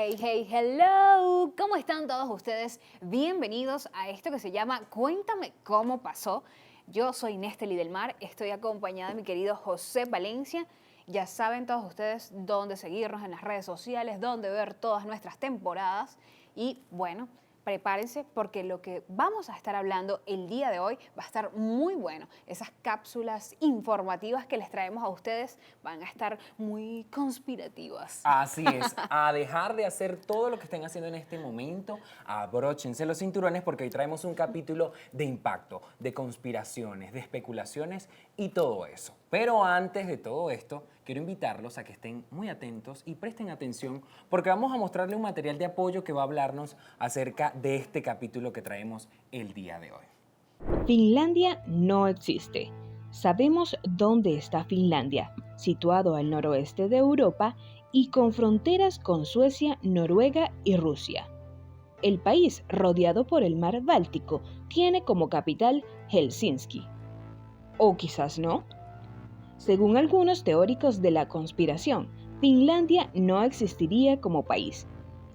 Hello. ¿Cómo están todos ustedes? Bienvenidos a esto que se llama Cuéntame cómo pasó. Yo soy Nesteli del Mar, estoy acompañada de mi querido José Valencia. Ya saben todos ustedes dónde seguirnos en las redes sociales, dónde ver todas nuestras temporadas. Y bueno, prepárense porque lo que vamos a estar hablando el día de hoy va a estar muy bueno. Esas cápsulas informativas que les traemos a ustedes van a estar muy conspirativas. Así es, a dejar de hacer todo lo que estén haciendo en este momento, abróchense los cinturones porque hoy traemos un capítulo de impacto, de conspiraciones, de especulaciones y todo eso. Pero antes de todo esto, quiero invitarlos a que estén muy atentos y presten atención porque vamos a mostrarle un material de apoyo que va a hablarnos acerca de este capítulo que traemos el día de hoy. Finlandia no existe. Sabemos dónde está Finlandia, situado al noroeste de Europa y con fronteras con Suecia, Noruega y Rusia. El país, rodeado por el mar Báltico, tiene como capital Helsinki. ¿O quizás no? Según algunos teóricos de la conspiración, Finlandia no existiría como país,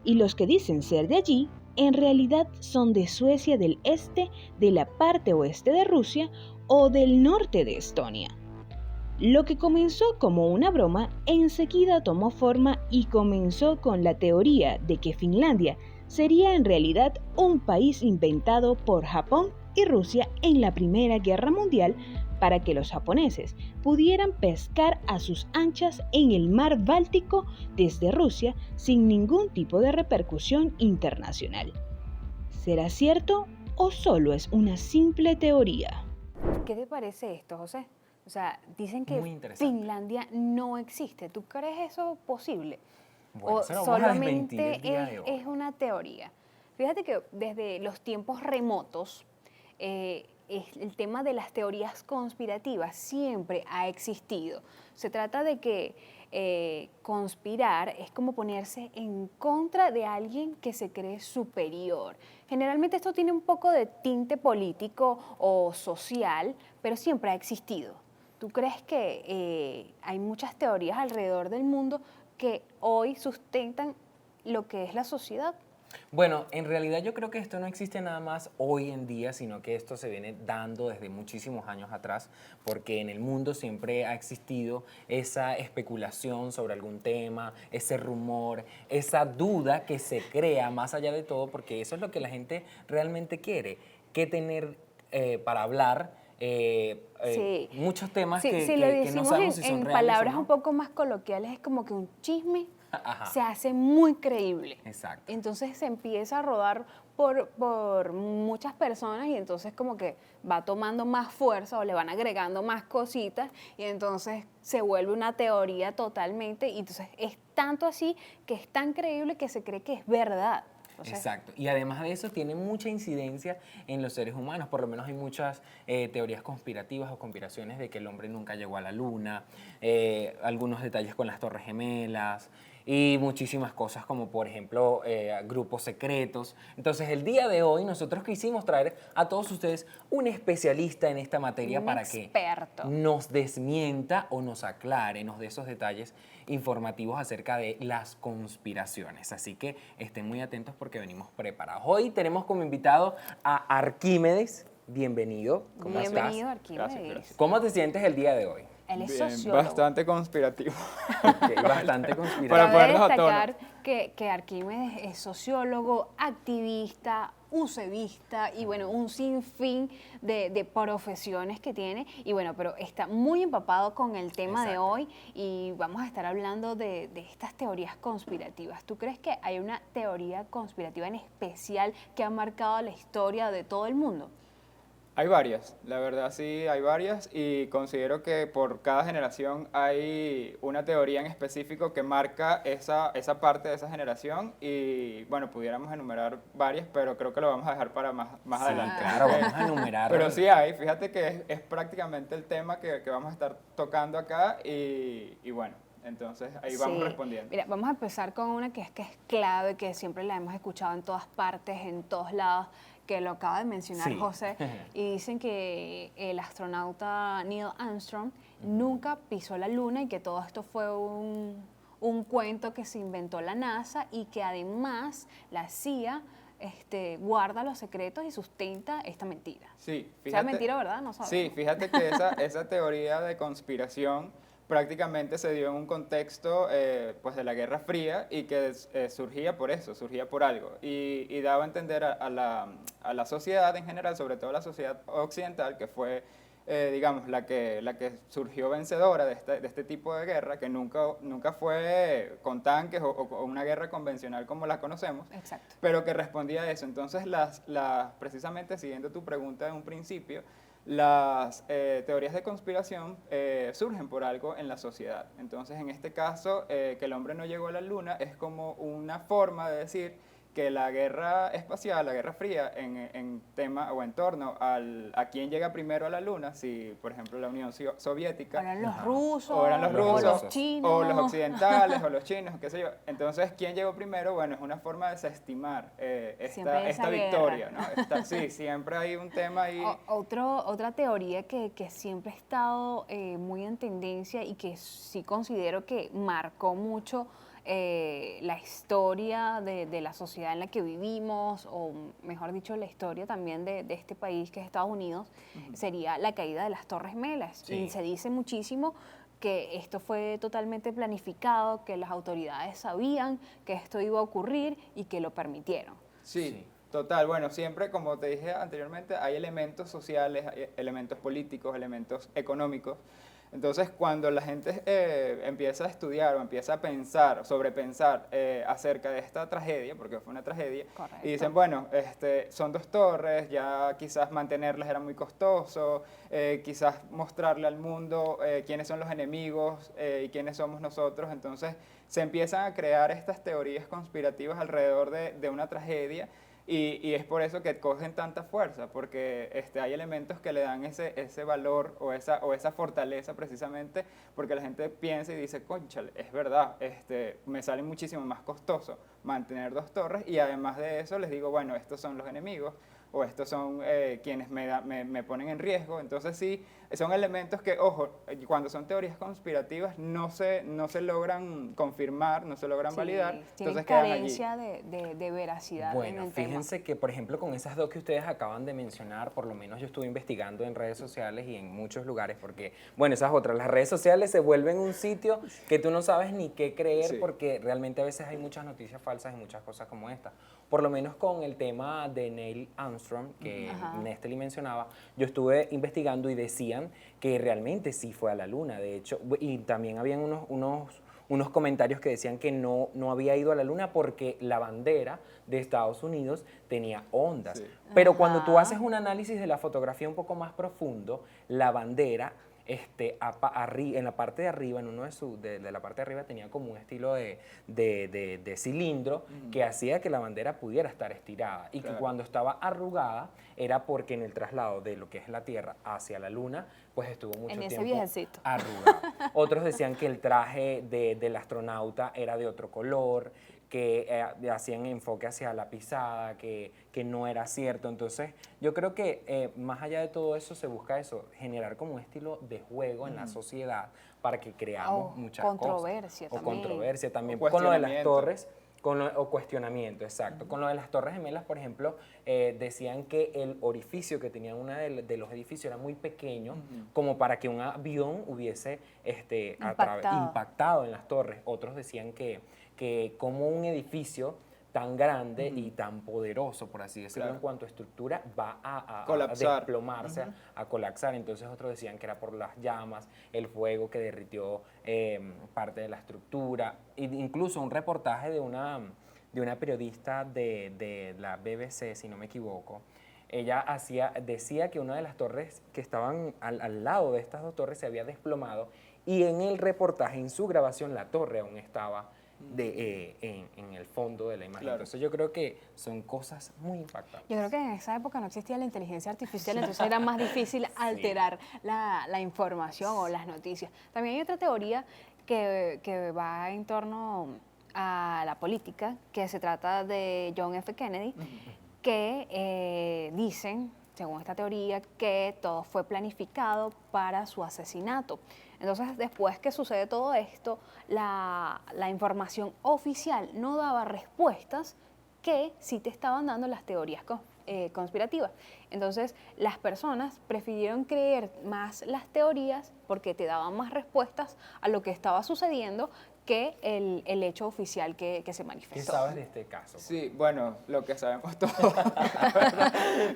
y los que dicen ser de allí, en realidad son de Suecia del este, de la parte oeste de Rusia o del norte de Estonia. Lo que comenzó como una broma enseguida tomó forma y comenzó con la teoría de que Finlandia sería en realidad un país inventado por Japón y Rusia en la Primera Guerra Mundial para que los japoneses pudieran pescar a sus anchas en el mar Báltico desde Rusia sin ningún tipo de repercusión internacional. ¿Será cierto o solo es una simple teoría? ¿Qué te parece esto, José? O sea, dicen Muy que interesante. Finlandia no existe. ¿Tú crees eso posible? Bueno, ¿O eso lo vamos a desmentir solamente el día de hoy. es una teoría? Fíjate que desde los tiempos remotos, el tema de las teorías conspirativas siempre ha existido. Se trata de que conspirar es como ponerse en contra de alguien que se cree superior. Generalmente esto tiene un poco de tinte político o social, pero siempre ha existido. ¿Tú crees que hay muchas teorías alrededor del mundo que hoy sustentan lo que es la sociedad? Bueno, en realidad yo creo que esto no existe nada más hoy en día, sino que esto se viene dando desde muchísimos años atrás, porque en el mundo siempre ha existido esa especulación sobre algún tema, ese rumor, esa duda que se crea más allá de todo, porque eso es lo que la gente realmente quiere, que tener para hablar Sí. muchos temas Si lo que no decimos sabemos si son en reales o palabras un no. poco más coloquiales, es como que un chisme Ajá, se hace muy creíble. exacto. Entonces se empieza a rodar por muchas personas y entonces como que va tomando más fuerza o le van agregando más cositas y entonces se vuelve una teoría totalmente y entonces es tanto así que es tan creíble que se cree que es verdad. O sea, Exacto. Y además de eso, tiene mucha incidencia en los seres humanos. Por lo menos hay muchas teorías conspirativas o conspiraciones de que el hombre nunca llegó a la luna, algunos detalles con las Torres Gemelas y muchísimas cosas como, por ejemplo, grupos secretos. Entonces, el día de hoy nosotros quisimos traer a todos ustedes un especialista en esta materia un para que experto. nos desmienta o nos aclare, nos dé esos detalles informativos acerca de las conspiraciones. Así que estén muy atentos porque venimos preparados. Hoy tenemos como invitado a Arquímedes. Bienvenido. ¿Cómo Bienvenido, estás? Arquímedes. Gracias. ¿Cómo te sientes el día de hoy? Él es Bien, sociólogo. bastante conspirativo. Ok, bastante conspirativo. Para Cabe ponernos a destacar que Arquímedes es sociólogo, activista, usevista y bueno, un sinfín de profesiones que tiene. Y bueno, pero está muy empapado con el tema de Exacto. hoy y vamos a estar hablando de estas teorías conspirativas. ¿Tú crees que hay una teoría conspirativa en especial que ha marcado la historia de todo el mundo? Hay varias, la verdad sí, hay varias y considero que por cada generación hay una teoría en específico que marca esa parte de esa generación y bueno, pudiéramos enumerar varias, pero creo que lo vamos a dejar para más Sí, adelante. claro, vamos a enumerar. Pero sí hay, fíjate que es prácticamente el tema que vamos a estar tocando acá y bueno, entonces ahí vamos Sí. respondiendo. Mira, vamos a empezar con una que es clave, que siempre la hemos escuchado en todas partes, en todos lados, que lo acaba de mencionar Sí. José, y dicen que el astronauta Neil Armstrong nunca pisó la luna y que todo esto fue un un cuento que se inventó la NASA y que además la CIA guarda los secretos y sustenta esta mentira. Sí, O sea, mentira, ¿verdad? No sabemos. Sí, fíjate que esa teoría de conspiración prácticamente se dio en un contexto pues de la Guerra Fría y que surgía por eso, surgía por algo. Y daba a entender a la sociedad en general, sobre todo la sociedad occidental, que fue, digamos, la que surgió vencedora de este tipo de guerra, que nunca fue con tanques o una guerra convencional como la conocemos, Exacto. pero que respondía a eso. Entonces, precisamente siguiendo tu pregunta de un principio, las teorías de conspiración surgen por algo en la sociedad. Entonces, en este caso, que el hombre no llegó a la luna es como una forma de decir que la guerra espacial, la guerra fría, en tema o en torno a quién llega primero a la luna, si por ejemplo la Unión Soviética, O eran los rusos, o eran los o rusos, los chinos, o los occidentales, o los chinos, qué sé yo. Entonces, ¿quién llegó primero? Bueno, es una forma de desestimar Siempre esta esa victoria, guerra. ¿no? Sí, siempre hay un tema ahí. Otra teoría que siempre ha estado muy en tendencia y que sí considero que marcó mucho la historia de la sociedad en la que vivimos, o mejor dicho, la historia también de este país que es Estados Unidos, sería la caída de las Torres Gemelas. Sí. Y se dice muchísimo que esto fue totalmente planificado, que las autoridades sabían que esto iba a ocurrir y que lo permitieron. Sí, total. Bueno, siempre, como te dije anteriormente, hay elementos sociales, hay elementos políticos, elementos económicos. Entonces, cuando la gente empieza a estudiar o empieza a pensar, sobrepensar acerca de esta tragedia, porque fue una tragedia, Correcto. y dicen, bueno, son dos torres, ya quizás mantenerlas era muy costoso, quizás mostrarle al mundo quiénes son los enemigos y quiénes somos nosotros. Entonces, se empiezan a crear estas teorías conspirativas alrededor de una tragedia. Y es por eso que cogen tanta fuerza, porque hay elementos que le dan ese valor o esa fortaleza precisamente, porque la gente piensa y dice, cónchale, es verdad, me sale muchísimo más costoso mantener dos torres, y además de eso les digo, bueno, estos son los enemigos, o estos son quienes me ponen en riesgo. Entonces sí, son elementos que, ojo, cuando son teorías conspirativas no se logran confirmar, no se logran Sí, validar, tienen entonces quedan allí. carencia de veracidad en Bueno, el tema. fíjense que, por ejemplo, con esas dos que ustedes acaban de mencionar, por lo menos yo estuve investigando en redes sociales y en muchos lugares, porque, bueno, esas otras, las redes sociales se vuelven un sitio que tú no sabes ni qué creer, Sí. porque realmente a veces hay muchas noticias falsas y muchas cosas como esta. Por lo menos con el tema de Neil Armstrong, que Ajá. Néstor mencionaba, yo estuve investigando y decían que realmente sí fue a la luna, de hecho, y también habían unos comentarios que decían que no había ido a la luna porque la bandera de Estados Unidos tenía ondas. Sí. Pero cuando tú Ajá. haces un análisis de la fotografía un poco más profundo, la bandera en la parte de arriba, en uno de la parte de arriba tenía como un estilo de cilindro que hacía que la bandera pudiera estar estirada, y que Claro. cuando estaba arrugada era porque en el traslado de lo que es la Tierra hacia la Luna, pues estuvo mucho En ese tiempo viajecito. arrugado. Otros decían que el traje del astronauta era de otro color, que hacían enfoque hacia la pisada, que no era cierto. Entonces, yo creo que más allá de todo eso, se busca eso, generar como un estilo de juego en la sociedad para que creamos O muchas controversia cosas. O también. controversia también. O Con lo de las cuestionamiento. torres, o cuestionamiento, exacto. Con lo de las Torres Gemelas, por ejemplo, decían que el orificio que tenía una de los edificios era muy pequeño, como para que un avión hubiese impactado en las torres. Otros decían que como un edificio tan grande y tan poderoso, por así decirlo, Claro. en cuanto a estructura, va a Colapsar. desplomarse, a colapsar. Entonces otros decían que era por las llamas, el fuego que derritió parte de la estructura. Incluso un reportaje de una periodista de la BBC, si no me equivoco, ella decía que una de las torres que estaban al lado de estas dos torres se había desplomado, y en el reportaje, en su grabación, la torre aún estaba en el fondo de la imagen. Claro. Entonces yo creo que son cosas muy impactantes. Yo creo que en esa época no existía la inteligencia artificial, entonces era más difícil alterar la información o las noticias. También hay otra teoría que va en torno a la política, que se trata de John F. Kennedy, que dicen según esta teoría, que todo fue planificado para su asesinato. Entonces, después que sucede todo esto, la información oficial no daba respuestas que sí te estaban dando las teorías conspirativas. Entonces, las personas prefirieron creer más las teorías porque te daban más respuestas a lo que estaba sucediendo que el hecho oficial que se ¿Qué manifestó. sabes de este caso? Sí, bueno, lo que sabemos todos.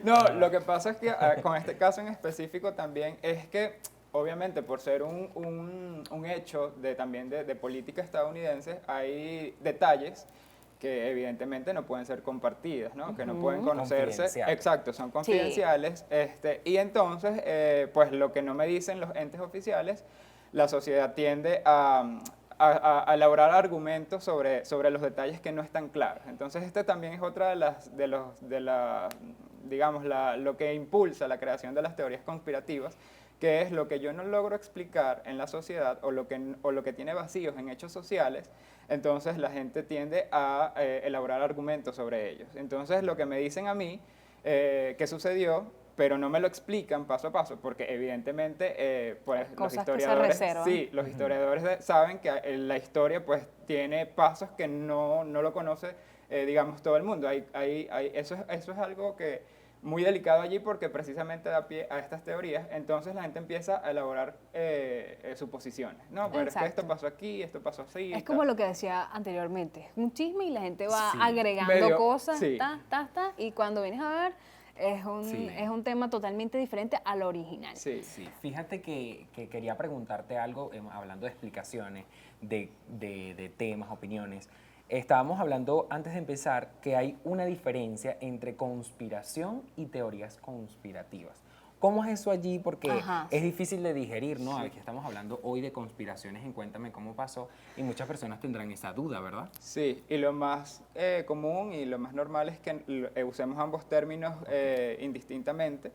No, lo que pasa es que con este caso en específico también es que, obviamente, por ser un hecho también de política estadounidense, hay detalles que evidentemente no pueden ser compartidas, ¿no? Que no pueden conocerse. Confidenciales. Exacto, son confidenciales. Y entonces, pues lo que no me dicen los entes oficiales, la sociedad tiende a elaborar argumentos sobre los detalles que no están claros. Entonces, este también es otra digamos, lo que impulsa la creación de las teorías conspirativas, que es lo que yo no logro explicar en la sociedad o lo que tiene vacíos en hechos sociales. Entonces, la gente tiende a elaborar argumentos sobre ellos. Entonces, lo que me dicen a mí que sucedió, pero no me lo explican paso a paso, porque evidentemente pues, los Cosas que se historiadores, reservan. sí, los historiadores saben que la historia pues tiene pasos que no lo conoce, digamos, todo el mundo. Eso es algo que muy delicado allí porque precisamente da pie a estas teorías. Entonces la gente empieza a elaborar suposiciones. No, pero es que Exacto. esto pasó aquí, esto pasó así. Es como lo que decía anteriormente, es un chisme y la gente va Sí. agregando Medio, cosas, sí. y cuando vienes a ver, Sí. es un tema totalmente diferente al original. Sí. Sí, fíjate que quería preguntarte algo, hablando de explicaciones, de temas, opiniones. Estábamos hablando antes de empezar que hay una diferencia entre conspiración y teorías conspirativas. ¿Cómo es eso allí? Porque Ajá, es sí. difícil de digerir, ¿no? Aquí estamos hablando hoy de conspiraciones en Cuéntame Cómo Pasó y muchas personas tendrán esa duda, ¿verdad? Sí, y lo más común y lo más normal es que usemos ambos términos indistintamente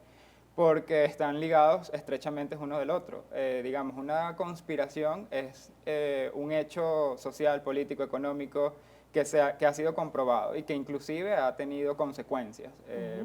porque están ligados estrechamente uno del otro. Digamos, una conspiración es un hecho social, político, económico que ha sido comprobado y que inclusive ha tenido consecuencias.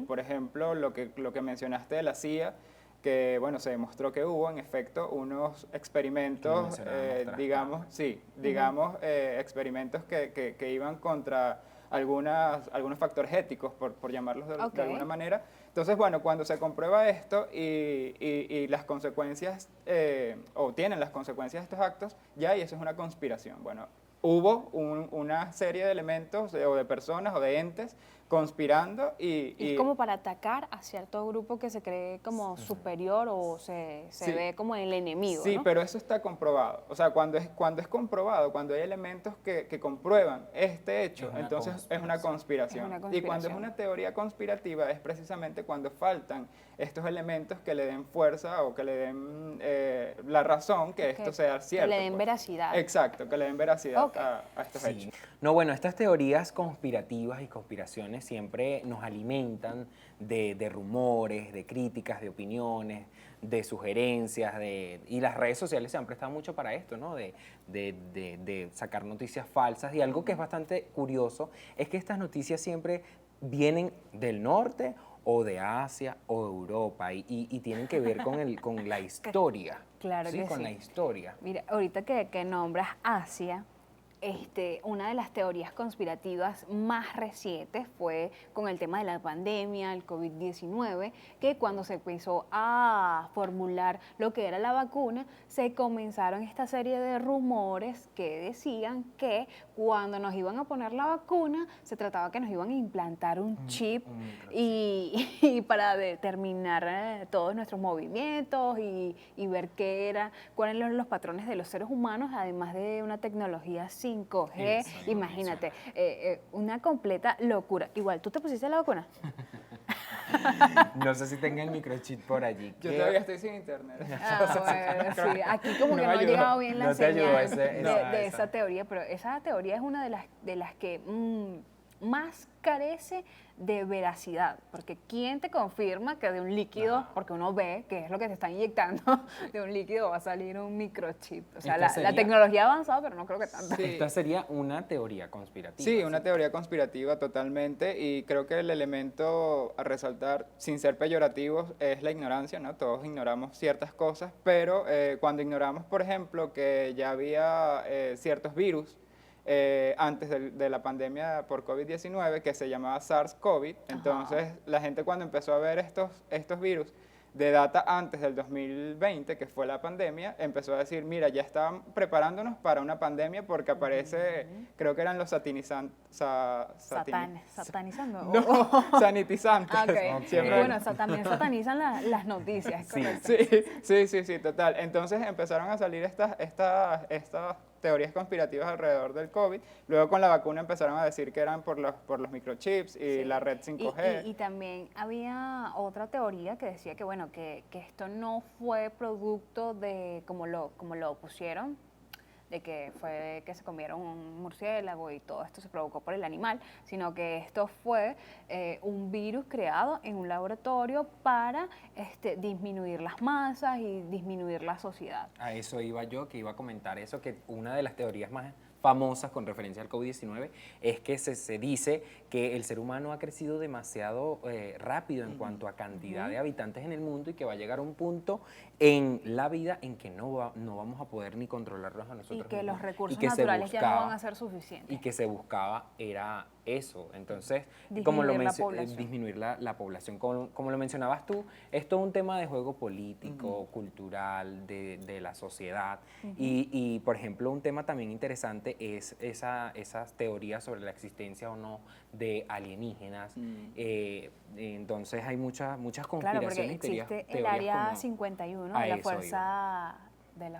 Por ejemplo, lo que mencionaste de la CIA, que bueno, se demostró que hubo en efecto unos experimentos, mencionábamos tras digamos, cámara. sí, digamos, experimentos que iban contra algunos factores éticos, por llamarlos Ok. de alguna manera. Entonces, bueno, cuando se comprueba esto y las consecuencias, o tienen las consecuencias de estos actos, ya y eso es una conspiración. Bueno, hubo una serie de elementos o de personas o de entes conspirando Y es como para atacar a cierto grupo que se cree como superior o se Sí. ve como el enemigo, Sí, ¿no? pero eso está comprobado. O sea, cuando es comprobado, cuando hay elementos que comprueban este hecho, Es una entonces es una conspiración. Es una Y cuando es conspiración. una teoría conspirativa es precisamente cuando faltan estos elementos que le den fuerza o que le den la razón que esto sea cierto. Que le den pues. veracidad. Exacto, que le den veracidad Ok. a estos Sí. hechos. No, bueno, estas teorías conspirativas y conspiraciones siempre nos alimentan de rumores, de críticas, de opiniones, de sugerencias, y las redes sociales se han prestado mucho para esto, ¿no? De sacar noticias falsas. Y algo que es bastante curioso es que estas noticias siempre vienen del norte o de Asia o de Europa y tienen que ver con la historia. Claro que Con sí. la historia. Mira, ahorita que nombras Asia, una de las teorías conspirativas más recientes fue con el tema de la pandemia, el COVID-19, que cuando se empezó a formular lo que era la vacuna, se comenzaron esta serie de rumores que decían que cuando nos iban a poner la vacuna, se trataba que nos iban a implantar un chip un microchip. y para determinar todos nuestros movimientos y ver cuáles eran los patrones de los seres humanos, además de una tecnología 5G, Eso iba a imagínate, una completa locura. Igual, ¿tú te pusiste la vacuna? No sé si tenga el microchip por allí. Yo ¿Qué- todavía estoy sin internet. Bueno, sí, aquí como que No no ha ayudó. llegado bien la No te ayudó señal ese- de esa- esa teoría, pero esa teoría es una de las que más carece de veracidad, porque ¿quién te confirma que de un líquido, porque uno ve que es lo que te está inyectando, de un líquido va a salir un microchip? O sea, la tecnología ha avanzado, pero no creo que tanto. Sí. Esta sería una teoría conspirativa. Sí, una teoría conspirativa totalmente, y creo que el elemento a resaltar, sin ser peyorativos, es la ignorancia, ¿no? Todos ignoramos ciertas cosas, pero cuando ignoramos, por ejemplo, que ya había ciertos virus antes de la pandemia por COVID-19, que se llamaba SARS-CoV, entonces la gente cuando empezó a ver estos virus de data antes del 2020, que fue la pandemia, empezó a decir, mira, ya estaban preparándonos para una pandemia porque aparece, creo que eran los Satanizando. No, sanitizantes. Ah, ok. Siempre- Bueno, también satanizan las noticias, Sí. correcto. Sí, total. Entonces empezaron a salir estas teorías conspirativas alrededor del COVID. Luego con la vacuna empezaron a decir que eran por los microchips y Sí. la red 5G. Y también había otra teoría que decía que, bueno, que esto no fue producto de, como lo pusieron, de que fue que se comieron un murciélago y todo esto se provocó por el animal, sino que esto fue un virus creado en un laboratorio para disminuir las masas y disminuir la sociedad. A eso iba yo, que iba a comentar eso, que una de las teorías más famosas con referencia al COVID-19 es que se dice que el ser humano ha crecido demasiado rápido en cuanto a cantidad de habitantes en el mundo y que va a llegar un punto en la vida en que no vamos a poder ni controlarlos a nosotros Y que los mismos. recursos Y que se naturales ya no buscaba- van a ser suficientes. Y que se buscaba era eso. Entonces, Disminuir la población. disminuir la población. Como lo mencionabas tú, esto es un tema de juego político, cultural, de la sociedad. Y, por ejemplo, un tema también interesante es esas teorías sobre la existencia o no de alienígenas. Entonces, hay muchas Claro, conspiraciones porque y teorías existe el teorías área como- 51 a de la eso iba.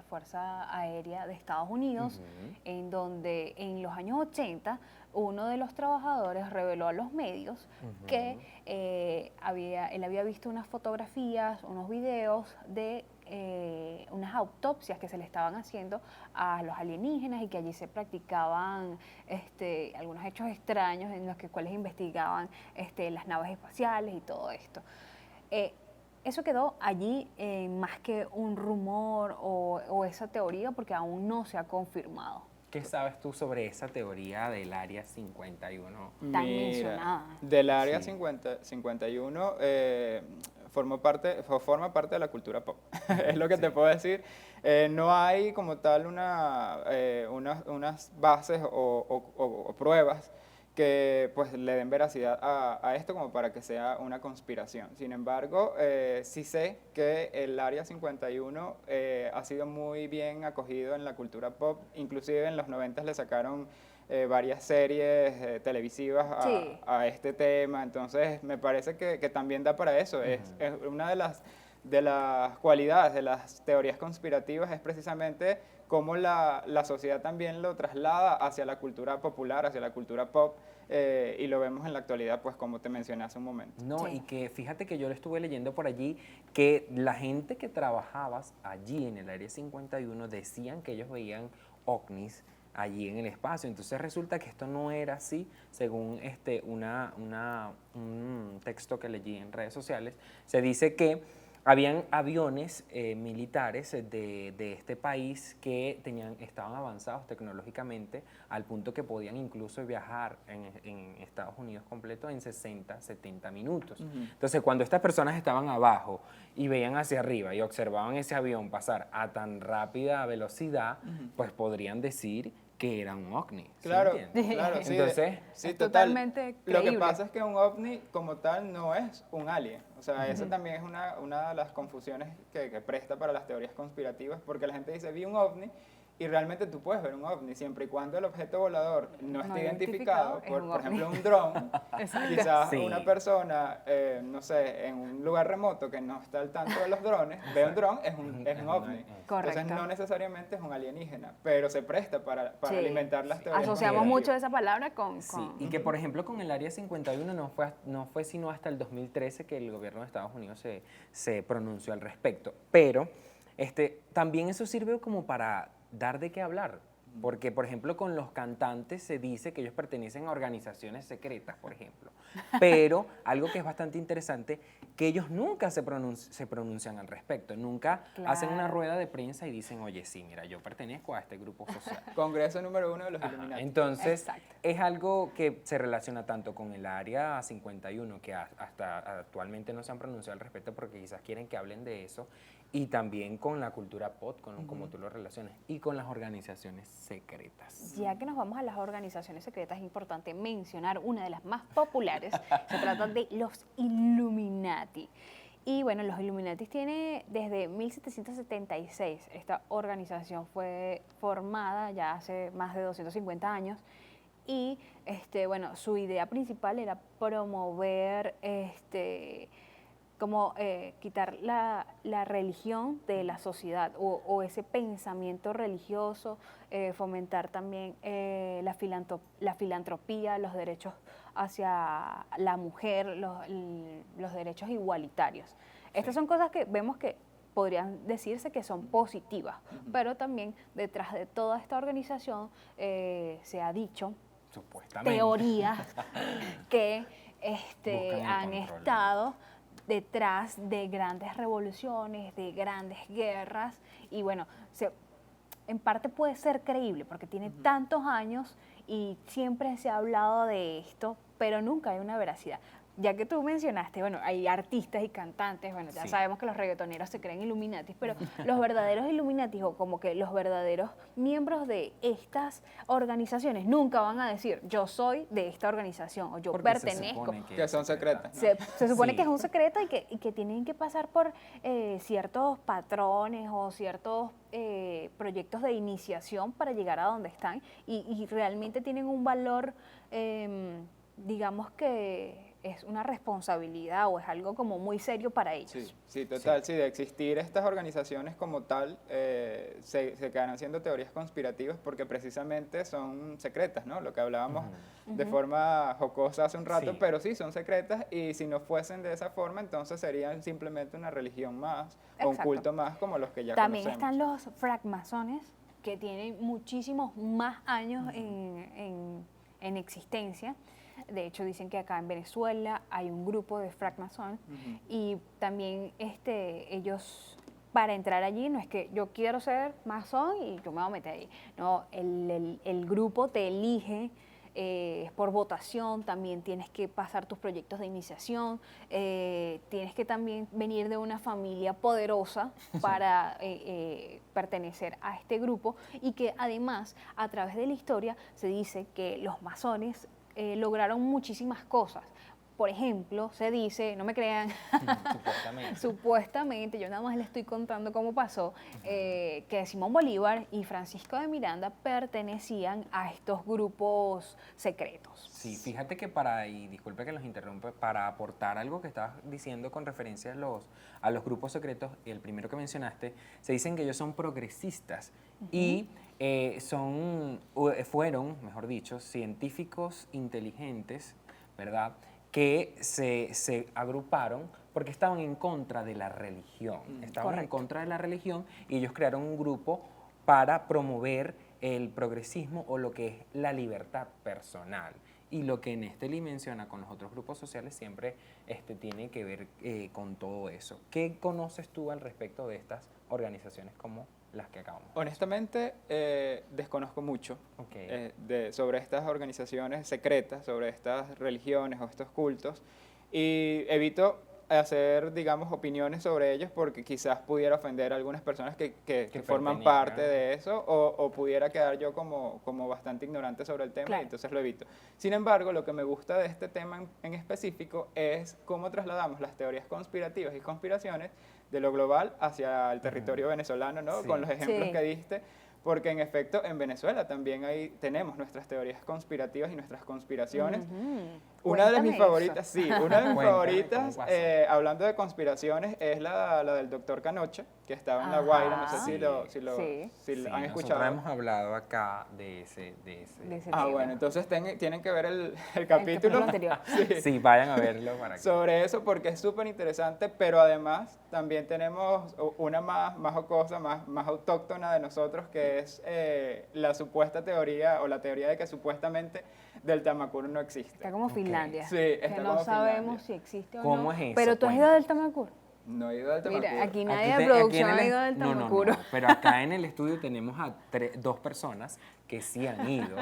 Fuerza Aérea de Estados Unidos, en donde en los años 80 uno de los trabajadores reveló a los medios que él había visto unas fotografías, unos videos de unas autopsias que se le estaban haciendo a los alienígenas y que allí se practicaban algunos hechos extraños en los cuales investigaban las naves espaciales y todo esto. Eso quedó allí más que un rumor o esa teoría porque aún no se ha confirmado. ¿Qué sabes tú sobre esa teoría del Área 51? Tan mencionada. Del área Sí. 51 forma parte de la cultura pop. Es lo que te puedo decir. No hay como tal unas bases o pruebas que pues le den veracidad a esto como para que sea una conspiración. Sin embargo, sí sé que el Área 51 ha sido muy bien acogido en la cultura pop, inclusive en los 90 le sacaron varias series televisivas Sí. a este tema, entonces me parece que también da para eso. Es una de las cualidades de las teorías conspirativas es precisamente cómo la sociedad también lo traslada hacia la cultura popular, hacia la cultura pop, y lo vemos en la actualidad, pues como te mencioné hace un momento. No, Sí. y que fíjate que yo lo estuve leyendo por allí, que la gente que trabajaba allí en el Área 51 decían que ellos veían ovnis allí en el espacio. Entonces resulta que esto no era así, según un texto que leí en redes sociales. Se dice que habían aviones militares de este país que estaban avanzados tecnológicamente al punto que podían incluso viajar en Estados Unidos completo en 60, 70 minutos. Entonces, cuando estas personas estaban abajo y veían hacia arriba y observaban ese avión pasar a tan rápida velocidad, pues podrían decir que era un ovni. ¿Sí Claro, entiendes? claro, sí. Entonces, sí, es total. totalmente Lo que creíble. pasa es que un ovni como tal no es un alien. O sea, eso también es una de las confusiones que presta para las teorías conspirativas, porque la gente dice, vi un ovni, y realmente tú puedes ver un ovni, siempre y cuando el objeto volador no esté identificado, es un por ovni. ejemplo, un dron, Exacto. quizás Sí. una persona, no sé, en un lugar remoto que no está al tanto de los drones, ve un dron, es un ovni. Correcto. Entonces no necesariamente es un alienígena, pero se presta para Sí. alimentar las teorías. Asociamos conspirativas. mucho esa palabra con... sí, y que por ejemplo con el Área 51 no fue sino hasta el 2013 que el gobierno de Estados Unidos se pronunció al respecto. Pero también eso sirve como para dar de qué hablar. Porque, por ejemplo, con los cantantes se dice que ellos pertenecen a organizaciones secretas, por ejemplo. Pero algo que es bastante interesante, que ellos nunca se pronuncian al respecto. Nunca hacen una Claro. rueda de prensa y dicen, oye, sí, mira, yo pertenezco a este grupo social. Congreso número 1 de los Ajá, Illuminati. entonces, Exacto. es algo que se relaciona tanto con el Área 51, que hasta actualmente no se han pronunciado al respecto porque quizás quieren que hablen de eso, y también con la cultura pop, como tú lo relacionas, y con las organizaciones secretas. Ya que nos vamos a las organizaciones secretas, es importante mencionar una de las más populares. Se trata de los Illuminati. Y bueno, los Illuminati tiene desde 1776. Esta organización fue formada ya hace más de 250 años. Y bueno, su idea principal era promover como quitar la religión de la sociedad o ese pensamiento religioso, fomentar también la filantropía, los derechos hacia la mujer, los derechos igualitarios. Estas son cosas que vemos que podrían decirse que son positivas, pero también detrás de toda esta organización se ha dicho Supuestamente. teorías que Buscan el han control. estado detrás de grandes revoluciones, de grandes guerras, y bueno, en parte puede ser creíble porque tiene tantos años y siempre se ha hablado de esto, pero nunca hay una veracidad. Ya que tú mencionaste, bueno, hay artistas y cantantes, bueno, ya Sí. sabemos que los reggaetoneros se creen Illuminatis, pero los verdaderos Illuminatis o como que los verdaderos miembros de estas organizaciones nunca van a decir, yo soy de esta organización o yo Porque se pertenezco. supone Que son secretas. Se supone Sí. que es un secreto y que tienen que pasar por ciertos patrones o ciertos proyectos de iniciación para llegar a donde están y realmente tienen un valor, digamos que es una responsabilidad o es algo como muy serio para ellos. Sí, sí, total, sí, de existir estas organizaciones como tal, se quedan siendo teorías conspirativas porque precisamente son secretas, ¿no? Lo que hablábamos de forma jocosa hace un rato, Sí. pero sí, son secretas y si no fuesen de esa forma, entonces serían simplemente una religión más o un Exacto. culto más como los que ya También conocemos. están los francmasones, que tienen muchísimos más años en existencia. De hecho, dicen que acá en Venezuela hay un grupo de francmasones y también ellos, para entrar allí, no es que yo quiero ser masón y yo me voy a meter ahí. No, el grupo te elige. Es por votación, también tienes que pasar tus proyectos de iniciación, tienes que también venir de una familia poderosa para pertenecer a este grupo y que además a través de la historia se dice que los masones lograron muchísimas cosas. Por ejemplo, se dice, no me crean, Supuestamente. supuestamente, yo nada más le estoy contando cómo pasó, que Simón Bolívar y Francisco de Miranda pertenecían a estos grupos secretos. Sí, fíjate que y disculpe que los interrumpa, para aportar algo que estabas diciendo con referencia a los grupos secretos, el primero que mencionaste, se dicen que ellos son progresistas y fueron, mejor dicho, científicos inteligentes, ¿verdad?, que se agruparon porque estaban en contra de la religión. Estaban en Correcto. contra de la religión y ellos crearon un grupo para promover el progresismo o lo que es la libertad personal. Y lo que Nesteli menciona con los otros grupos sociales siempre tiene que ver con todo eso. ¿Qué conoces tú al respecto de estas organizaciones como las que acabamos de Honestamente, desconozco mucho Ok. sobre estas organizaciones secretas, sobre estas religiones o estos cultos, y evito hacer, digamos, opiniones sobre ellos porque quizás pudiera ofender a algunas personas que forman pertenezcan. parte de eso o pudiera quedar yo como bastante ignorante sobre el tema Claro. y entonces lo evito. Sin embargo, lo que me gusta de este tema en específico es cómo trasladamos las teorías conspirativas y conspiraciones de lo global hacia el territorio venezolano, ¿no? Sí. Con los ejemplos Sí. que diste, porque en efecto en Venezuela también tenemos nuestras teorías conspirativas y nuestras conspiraciones. Una de mis Cuéntame favoritas, sí, una de mis Cuéntame, favoritas, ¿cómo pasó? hablando de conspiraciones, es la del doctor Canoche, que estaba en La Guaira, no sé Ajá. si Sí. si lo Sí, han nosotros escuchado. hemos hablado acá de ese. de ese Ah, tema. bueno, entonces tienen que ver el capítulo capítulo anterior. Sí, vayan a verlo para que... sobre eso porque es súper interesante, pero además también tenemos una más jocosa, más autóctona de nosotros, que es la supuesta teoría o la teoría de que supuestamente del Tamacuro no existe. Está como Ok. Finlandia. Sí, que está no como sabemos Finlandia. si existe o ¿Cómo no. es eso? Pero tú has ido Cuéntame. del Tamacuro. No he ido al Tamacuro. Mira, aquí Aquí nadie de aquí producción en ha el- ido del no, Tamacuro. no, pero acá en el estudio tenemos a dos personas que sí han ido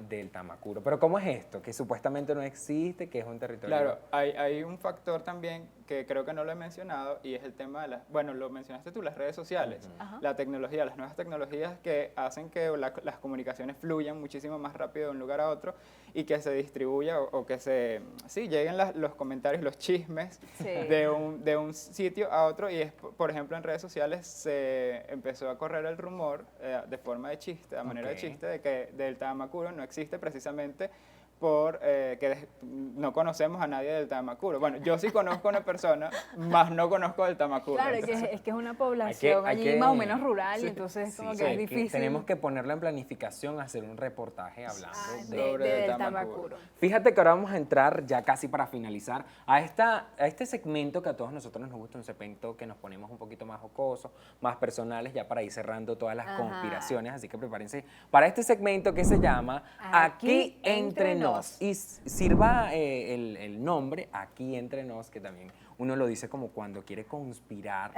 del Tamacuro. Pero ¿cómo es esto? Que supuestamente no existe, que es un territorio... Claro, hay un factor también que creo que no lo he mencionado y es el tema de bueno, lo mencionaste tú, las redes sociales, Ajá. la tecnología, las nuevas tecnologías que hacen que las comunicaciones fluyan muchísimo más rápido de un lugar a otro y que se distribuya o que sí, lleguen los comentarios, los chismes Sí. de un sitio a otro y es, por ejemplo, en redes sociales se empezó a correr el rumor de forma de chiste, a manera de Ok. chiste, de que del Tamacuro no existe precisamente por que no conocemos a nadie del Tamacuro. Bueno, yo sí conozco a una persona, más no conozco del Tamacuro. Claro, es que es una población hay allí que- más o menos rural y sí, entonces como Sí, que es hay difícil. tenemos que ponerlo en planificación, hacer un reportaje hablando de... sobre del el Tamacuro. Tamacuro. Fíjate que ahora vamos a entrar ya casi para finalizar a este segmento que a todos nosotros nos gusta, un segmento que nos ponemos un poquito más jocosos, más personales, ya para ir cerrando todas las Ajá. conspiraciones. Así que prepárense para este segmento que se llama Aquí Entre Nos. Y sirva el nombre Aquí Entre Nos, que también uno lo dice como cuando quiere conspirar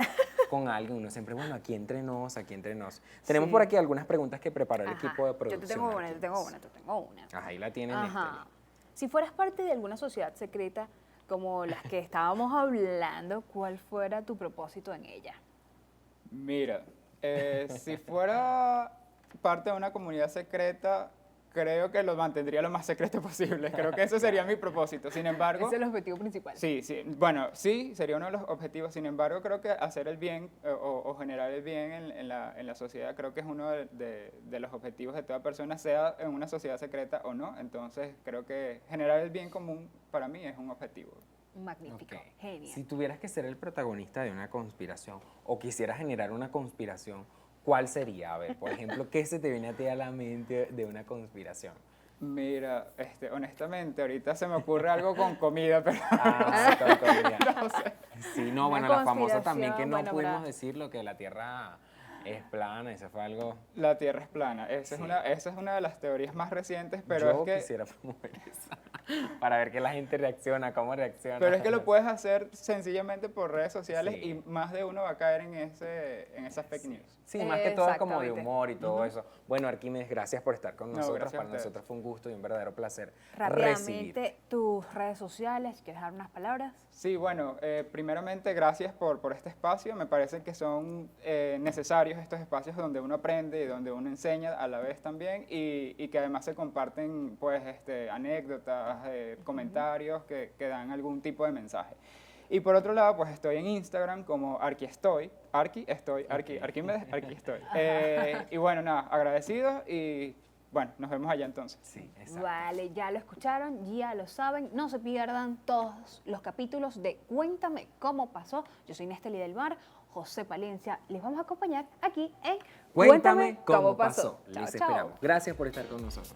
con alguien, uno siempre, bueno, aquí entre nos, aquí entre nos. Tenemos Sí. por aquí algunas preguntas que preparó el Ajá. equipo de Yo producción. te tengo una, aquí. yo tengo una, yo tengo una. Ajá, ahí la tienen. Ajá. Si fueras parte de alguna sociedad secreta como las que estábamos hablando, ¿cuál fuera tu propósito en ella? Mira, si fuera parte de una comunidad secreta, creo que lo mantendría lo más secreto posible. Creo que eso sería mi propósito. Sin embargo, Ese es el objetivo principal. sí, bueno, sí, sería uno de los objetivos. Sin embargo, creo que hacer el bien o generar el bien en la sociedad, creo que es uno de los objetivos de toda persona, sea en una sociedad secreta o no. Entonces, creo que generar el bien común para mí es un objetivo. Magnífico, Ok. genial. Si tuvieras que ser el protagonista de una conspiración o quisieras generar una conspiración, ¿cuál sería? A ver, por ejemplo, ¿qué se te viene a ti a la mente de una conspiración? Mira, honestamente, ahorita se me ocurre algo con comida, pero Ah, con comida. Sí, no, Una bueno, la famosa también que no conspiración, bueno, pudimos para- decir lo que la Tierra es plana, eso fue algo... la Tierra es plana. Esa Sí. es una de las teorías más recientes, pero Yo es que quisiera promover esa, para ver que la gente reacciona, cómo reacciona. pero es que lo puedes hacer sencillamente por redes sociales Sí. y más de uno va a caer en esas fake news. Sí, más que todo es como de Exactamente. humor y todo eso. Bueno, Arquímedes, gracias por estar con No, nosotros. gracias a Para ustedes. nosotros fue un gusto y un verdadero placer recibir. Rápidamente, tus redes sociales, si quieres dar unas palabras. Sí, bueno, primeramente gracias por este espacio. Me parece que son necesarios estos espacios donde uno aprende y donde uno enseña a la vez también y que además se comparten pues anécdotas, comentarios que dan algún tipo de mensaje. Y por otro lado, pues estoy en Instagram como Arquiestoy, Arquímedes, Arquiestoy. Y bueno, nada, agradecido y bueno, nos vemos allá entonces. Sí, exacto. Vale, ya lo escucharon, ya lo saben. No se pierdan todos los capítulos de Cuéntame cómo pasó. Yo soy Nesteli del Mar, José Palencia. Les vamos a acompañar aquí en Cuéntame cómo pasó. Chao, Les chao. esperamos. Gracias por estar con nosotros.